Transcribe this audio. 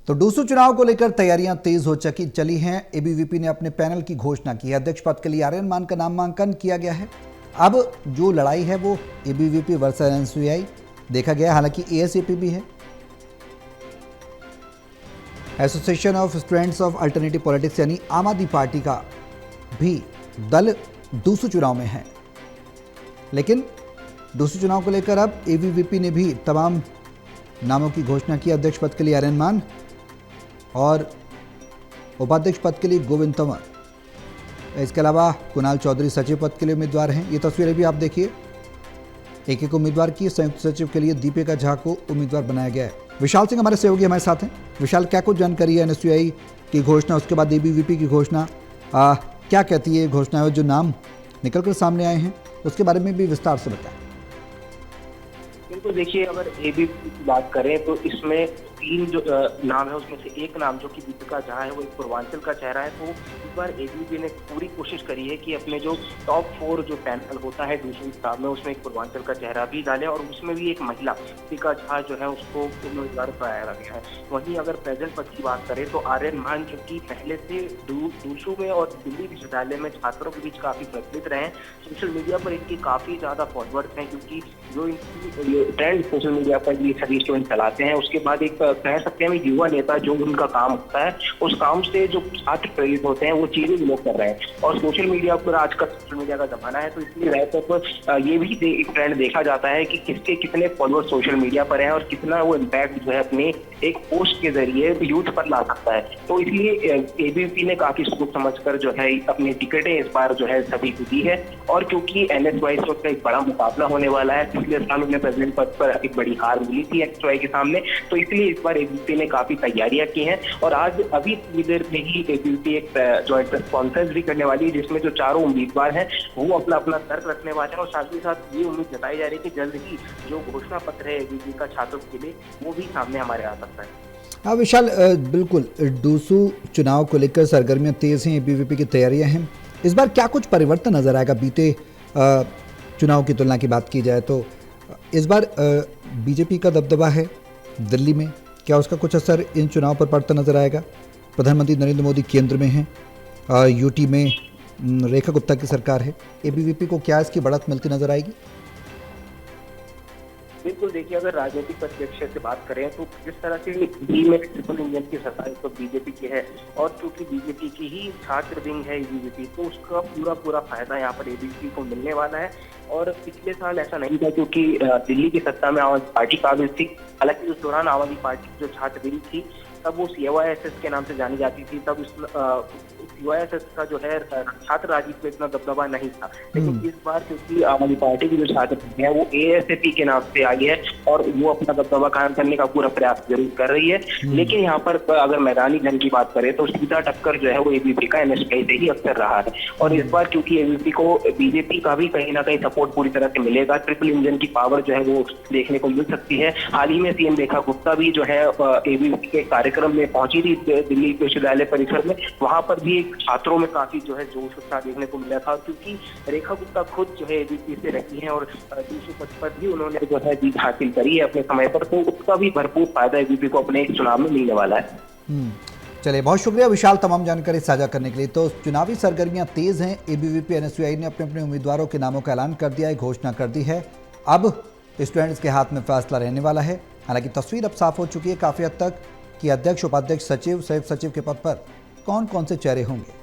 तो डूसू चुनाव को लेकर तैयारियां तेज हो चली हैं। एबीवीपी ने अपने पैनल की घोषणा की है। अध्यक्ष पद के लिए आर्यन मान का नामांकन किया गया है। अब जो लड़ाई है वो एबीवीपी वर्सेस एनएसयूआई देखा गया, हालांकि एएसएपी भी है। Association of students of alternative politics यानी आम आदमी पार्टी का भी दल डूसू चुनाव में है। लेकिन डूसू चुनाव को लेकर अब एबीवीपी ने भी तमाम नामों की घोषणा की। अध्यक्ष पद के लिए आर्यन मान और उपाध्यक्ष पद के लिए गोविंद तंवर। इसके अलावा कुणाल चौधरी सचिव पद के लिए उम्मीदवार हैं। ये तस्वीरें भी आप देखिए, एक एक उम्मीदवार की। संयुक्त सचिव के लिए दीपिका झा को उम्मीदवार बनाया गया है। विशाल सिंह हमारे सहयोगी हमारे साथ हैं। विशाल, क्या कुछ जानकारी है एनएसयूआई की घोषणा, उसके बाद एबीवीपी की घोषणा, क्या कहती है घोषणा है? जो नाम निकल कर सामने आए हैं उसके बारे में भी विस्तार से बताएं। बिल्कुल, देखिए, अगर एबीवीपी की बात करें तो इसमें 3 जो नाम है उसमें से एक नाम जो कि दीपिका झा है, वो एक पूर्वांचल का चेहरा है। तो इस बार एबीवीपी ने पूरी कोशिश करी है कि अपने जो टॉप 4 जो पैनल होता है दूसरे हिसाब में, उसमें एक पूर्वांचल का चेहरा भी डाले और उसमें भी एक महिला दीपिका झा जो है उसको उम्मीदवार बनाया गया है। वहीं अगर प्रेजेंट पद की बात करें तो आर्यन मान जो कि पहले से डूसू में और दिल्ली विश्वविद्यालय में छात्रों के बीच काफी प्रचलित रहे हैं। सोशल मीडिया पर इनके काफी ज्यादा फॉलोअर्स हैं, क्योंकि जो इनकी ट्रेंड सोशल मीडिया पर ये सभी स्टूडेंट चलाते हैं। उसके बाद एक कह सकते हैं युवा नेता, जो उनका काम होता है उस काम से जो छात्र प्रेरित होते हैं वो चीजें लोग कर रहे हैं। और सोशल मीडिया पर आज का सोशल मीडिया का जमाना है, तो इसलिए रहते पर ये भी एक ट्रेंड देखा जाता है कि किसके कितने फॉलोअर सोशल मीडिया पर हैं और कितना वो इम्पैक्ट जो है अपने एक पोस्ट के जरिए यूथ पर ला सकता है। तो इसलिए एबीवीपी ने काफी सोच समझकर जो है अपनी टिकटें इस बार जो है सभी को दी है। और क्योंकि एनएसयूआई से उसका एक बड़ा मुकाबला होने वाला है, पिछले साल उन्हें प्रेसिडेंट पद पर एक बड़ी हार मिली थी एनएसयूआई के सामने, तो इसलिए इस बार एबीवीपी ने काफी तैयारियां की हैं। और आज अभी थोड़ी देर में ही एबीवीपी एक जॉइंट प्रेस कॉन्फ्रेंस भी करने वाली है, जिसमें जो चारों उम्मीदवार हैं वो अपना अपना तर्क रखने वाले हैं। और साथ ही साथ ये उम्मीद जताई जा रही है कि जल्द ही जो घोषणा पत्र है एबीवीपी का छात्रों के लिए, वो भी सामने हमारे आ सकता है। हाँ विशाल, बिल्कुल डूसू चुनाव को लेकर सरगर्मियां तेज हैं, एबीवीपी की तैयारियां हैं। इस बार क्या कुछ परिवर्तन नजर आएगा? बीते चुनाव की तुलना की बात की जाए तो इस बार बीजेपी का दबदबा है दिल्ली में, क्या उसका कुछ असर इन चुनाव पर पड़ता नजर आएगा? प्रधानमंत्री नरेंद्र मोदी केंद्र में हैं, यूटी में रेखा गुप्ता की सरकार है। एबीवीपी को क्या इसकी बढ़त मिलती नजर आएगी? बिल्कुल, देखिए, अगर राजनीतिक परिप्रेक्ष्य से बात करें तो जिस तरह से दिल्ली में ट्रिपल इंजन की सरकार तो बीजेपी की है, और चूंकि बीजेपी की ही छात्र विंग है एबीवीपी, तो उसका पूरा फायदा यहाँ पर एबीवीपी को मिलने वाला है। और पिछले साल ऐसा नहीं था, क्योंकि दिल्ली की सत्ता में आम आदमी पार्टी काबिज थी। हालांकि उस दौरान आम आदमी पार्टी की जो छात्र विंग थी तब वो CYSS के नाम से जानी जाती थी। तब CYSS का जो है छात्र राजनीति में इतना दबदबा नहीं था। लेकिन इस बार क्योंकि आम आदमी पार्टी की जो छात्र है वो ASAP के नाम से आई है और वो अपना दबदबा कायम करने का पूरा प्रयास जरूर कर रही है। लेकिन यहाँ पर अगर मैदानी जंग की बात करें तो सीधा टक्कर जो है वो एबीवीपी का एनएसयूआई से ही अक्सर रहा है। और इस बार क्योंकि एबीवीपी को बीजेपी का भी कहीं ना कहीं सपोर्ट पूरी तरह से मिलेगा, ट्रिपल इंजन की पावर जो है वो देखने को मिल सकती है। हाल ही में सीएम रेखा गुप्ता भी जो है एबीवीपी के कार्यक्रम में पहुंची थी दिल्ली विश्वविद्यालय परिसर में। वहां पर भी छात्रों में काफी जो है जोश उत्साह देखने को मिला था, क्योंकि रेखा गुप्ता खुद जो है एबीवीपी से रही हैं और दूसरे पद पर भी उन्होंने जो है जीत हासिल करी है अपने समय पर, तो उसका भी भरपूर फायदा एबीवीपी को अपने चुनाव में मिलने वाला है। चलिए, बहुत शुक्रिया विशाल तमाम जानकारी साझा करने के लिए। तो चुनावी सरगर्मियां तेज हैं। एबीवीपी एनएसयूआई ने अपने अपने उम्मीदवारों के नामों का ऐलान कर दिया है, घोषणा कर दी है। अब स्टूडेंट्स के हाथ में फैसला रहने वाला है। हालांकि तस्वीर अब साफ हो चुकी है काफी हद तक कि अध्यक्ष, उपाध्यक्ष, सचिव, संयुक्त सचिव के पद पर कौन कौन से चेहरे होंगे।